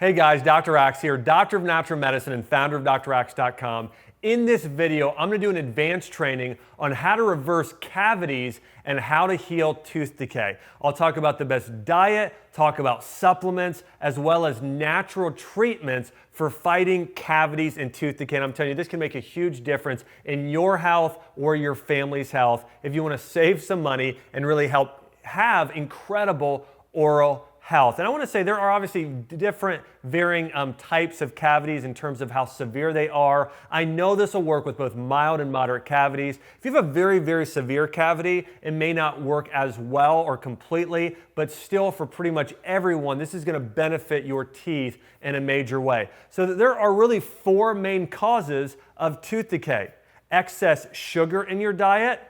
Hey guys, Dr. Axe here, Doctor of Natural Medicine and founder of draxe.com. In this video, I'm going to do an advanced training on how to reverse cavities and how to heal tooth decay. I'll talk about the best diet, talk about supplements, as well as natural treatments for fighting cavities and tooth decay. And I'm telling you, this can make a huge difference in your health or your family's health if you want to save some money and really help have incredible oral health. And I want to say there are obviously different varying types of cavities in terms of how severe they are. I know this will work with both mild and moderate cavities. If you have a very, very severe cavity, it may not work as well or completely, but still for pretty much everyone, this is going to benefit your teeth in a major way. So there are really four main causes of tooth decay: excess sugar in your diet,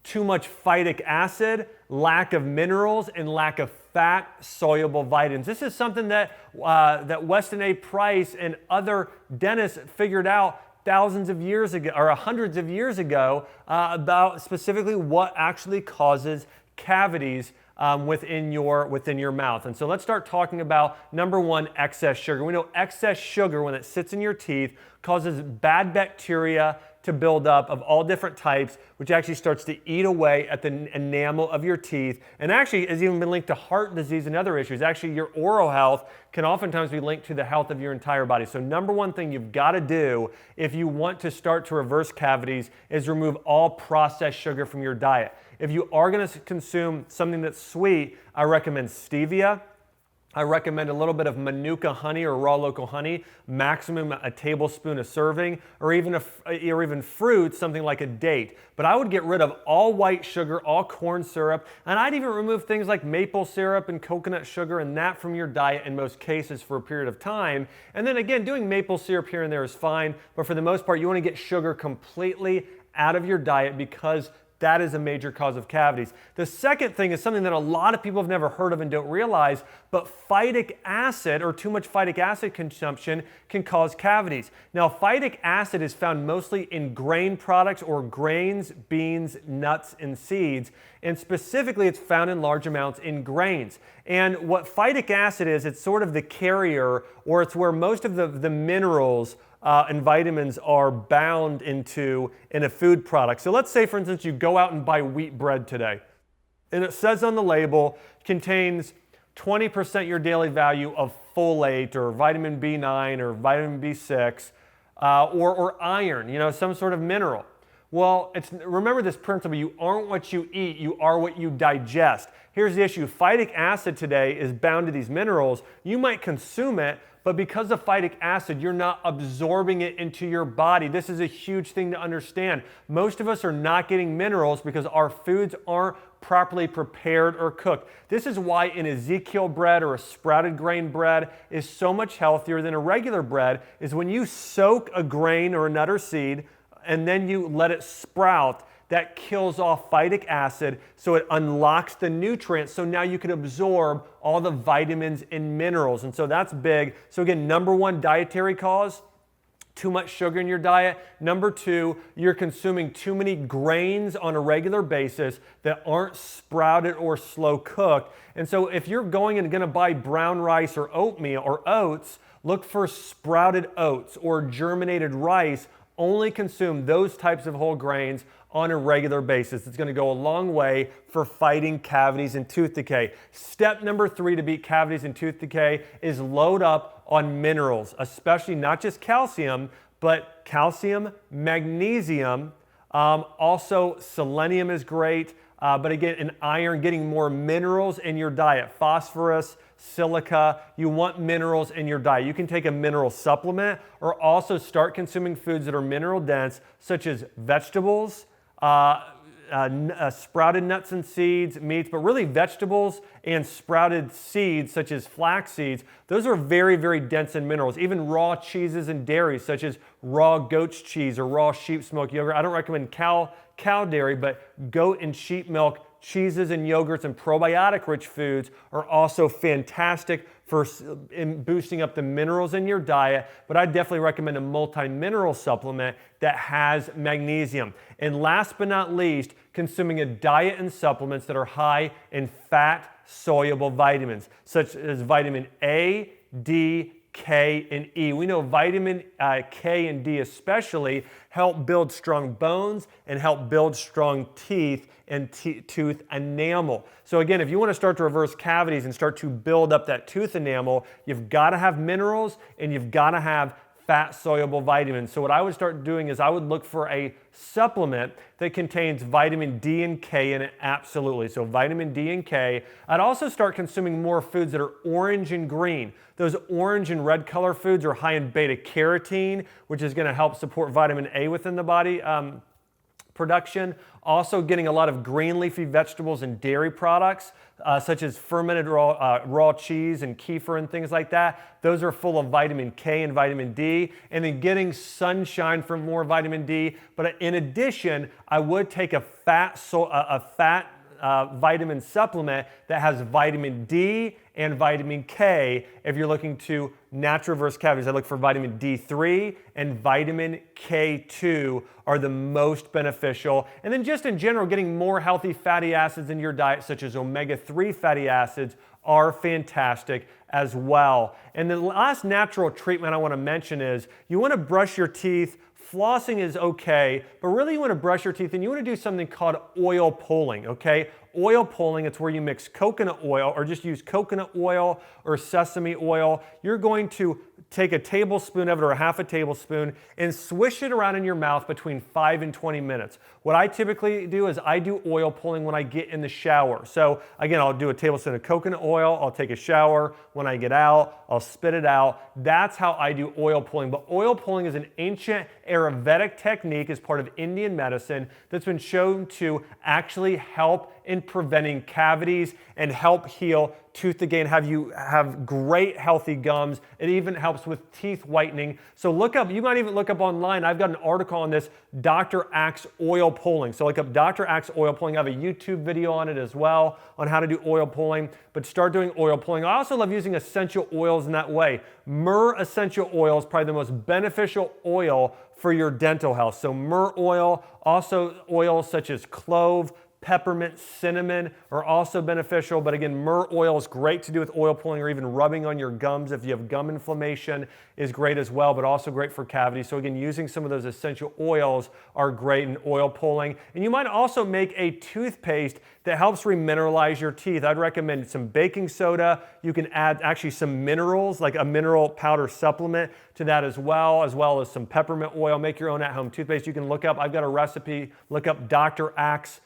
too much phytic acid, lack of minerals, and lack of fat-soluble vitamins. This is something that Weston A. Price and other dentists figured out thousands of years ago, or hundreds of years ago, about specifically what actually causes cavities within your mouth. And so let's start talking about number one, excess sugar. We know excess sugar, when it sits in your teeth, causes bad bacteria to build up of all different types, which actually starts to eat away at the enamel of your teeth, and actually has even been linked to heart disease and other issues. Actually, your oral health can oftentimes be linked to the health of your entire body. So number one thing you've got to do if you want to start to reverse cavities is remove all processed sugar from your diet. If you are going to consume something that's sweet, I recommend stevia. I recommend a little bit of Manuka honey or raw local honey, maximum a tablespoon a serving, or even fruit, something like a date. But I would get rid of all white sugar, all corn syrup, and I'd even remove things like maple syrup and coconut sugar and that from your diet in most cases for a period of time. And then again, doing maple syrup here and there is fine, but for the most part, you want to get sugar completely out of your diet because that is a major cause of cavities. The second thing is something that a lot of people have never heard of and don't realize, but phytic acid or too much phytic acid consumption can cause cavities. Now, phytic acid is found mostly in grain products or grains, beans, nuts, and seeds. And specifically, it's found in large amounts in grains. And what phytic acid is, it's sort of the carrier, or it's where most of the minerals and vitamins are bound into in a food product. So let's say, for instance, you go out and buy wheat bread today, and it says on the label contains 20% your daily value of folate or vitamin B9 or vitamin B6 or iron, some sort of mineral. Well, remember this principle: you aren't what you eat, you are what you digest. Here's the issue: phytic acid today is bound to these minerals. You might consume it, but because of phytic acid, you're not absorbing it into your body. This is a huge thing to understand. Most of us are not getting minerals because our foods aren't properly prepared or cooked. This is why an Ezekiel bread or a sprouted grain bread is so much healthier than a regular bread, is when you soak a grain or a nut or seed and then you let it sprout, that kills off phytic acid, so it unlocks the nutrients, so now you can absorb all the vitamins and minerals. And so that's big. So again, number one dietary cause: too much sugar in your diet. Number two, you're consuming too many grains on a regular basis that aren't sprouted or slow cooked. And so if you're going and going to buy brown rice or oatmeal or oats, look for sprouted oats or germinated rice. Only consume those types of whole grains on a regular basis. It's going to go a long way for fighting cavities and tooth decay. Step number three to beat cavities and tooth decay is load up on minerals, especially not just calcium, but calcium, magnesium, also selenium is great, but again, in iron, getting more minerals in your diet, phosphorus, silica. You want minerals in your diet. You can take a mineral supplement or also start consuming foods that are mineral dense, such as vegetables, sprouted nuts and seeds, meats, but really vegetables and sprouted seeds such as flax seeds. Those are very, very dense in minerals. Even raw cheeses and dairy, such as raw goat's cheese or raw sheep's milk yogurt. I don't recommend cow dairy, but goat and sheep milk cheeses and yogurts and probiotic-rich foods are also fantastic for boosting up the minerals in your diet, but I definitely recommend a multi-mineral supplement that has magnesium. And last but not least, consuming a diet and supplements that are high in fat-soluble vitamins, such as vitamin A, D, K, and E. We know vitamin K and D especially help build strong bones and help build strong teeth and tooth enamel. So again, if you want to start to reverse cavities and start to build up that tooth enamel, you've got to have minerals and you've got to have fat-soluble vitamins. So what I would start doing is I would look for a supplement that contains vitamin D and K in it, absolutely. So vitamin D and K. I'd also start consuming more foods that are orange and green. Those orange and red color foods are high in beta carotene, which is going to help support vitamin A within the body production. Also getting a lot of green leafy vegetables and dairy products, such as fermented raw cheese and kefir and things like that. Those are full of vitamin K and vitamin D. And then getting sunshine for more vitamin D. But in addition, I would take a fat vitamin supplement that has vitamin D and vitamin K. If you're looking to naturally reverse cavities, I look for vitamin D3 and vitamin K2 are the most beneficial. And then just in general, getting more healthy fatty acids in your diet, such as omega-3 fatty acids, are fantastic as well. And the last natural treatment I want to mention is you want to brush your teeth. Flossing is okay, but really you want to brush your teeth and you want to do something called oil pulling, okay? Oil pulling, it's where you mix coconut oil or just use coconut oil or sesame oil. You're going to take a tablespoon of it or a half a tablespoon and swish it around in your mouth between 5 and 20 minutes. What I typically do is I do oil pulling when I get in the shower. So again, I'll do a tablespoon of coconut oil, I'll take a shower. When I get out, I'll spit it out. That's how I do oil pulling. But oil pulling is an ancient Ayurvedic technique as part of Indian medicine that's been shown to actually help in preventing cavities and help heal tooth decay and have you have great healthy gums. It even helps with teeth whitening. So look up, you might even look up online. I've got an article on this, Dr. Axe oil pulling. So look up Dr. Axe oil pulling. I have a YouTube video on it as well on how to do oil pulling, but start doing oil pulling. I also love using essential oils in that way. Myrrh essential oil is probably the most beneficial oil for your dental health. So myrrh oil, also oils such as clove, peppermint, cinnamon are also beneficial, but again, myrrh oil is great to do with oil pulling or even rubbing on your gums if you have gum inflammation is great as well, but also great for cavities. So again, using some of those essential oils are great in oil pulling. And you might also make a toothpaste that helps remineralize your teeth. I'd recommend some baking soda. You can add actually some minerals, like a mineral powder supplement to that as well as some peppermint oil. Make your own at-home toothpaste. You can look up, I've got a recipe, look up Dr. Axe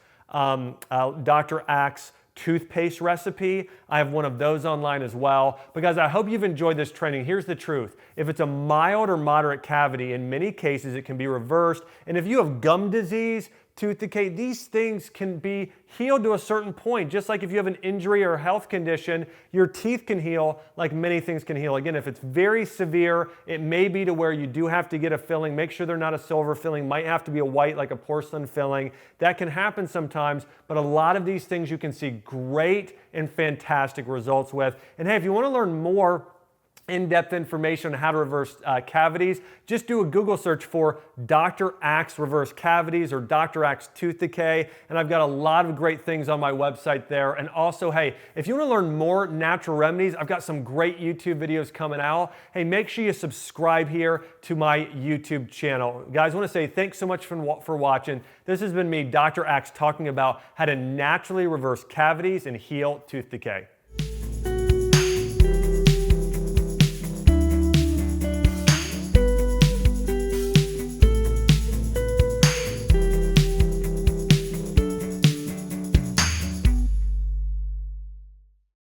toothpaste recipe. I have one of those online as well. But guys, I hope you've enjoyed this training. Here's the truth. If it's a mild or moderate cavity, in many cases it can be reversed. And if you have gum disease, tooth decay, these things can be healed to a certain point. Just like if you have an injury or a health condition, your teeth can heal like many things can heal. Again, if it's very severe, it may be to where you do have to get a filling. Make sure they're not a silver filling, might have to be a white like a porcelain filling. That can happen sometimes, but a lot of these things you can see great and fantastic results with. And hey, if you want to learn more in-depth information on how to reverse cavities, just do a Google search for Dr. Axe reverse cavities or Dr. Axe tooth decay, and I've got a lot of great things on my website there. And also, hey, if you want to learn more natural remedies, I've got some great YouTube videos coming out. Hey, make sure you subscribe here to my YouTube channel. Guys, I want to say thanks so much for watching. This has been me, Dr. Axe, talking about how to naturally reverse cavities and heal tooth decay.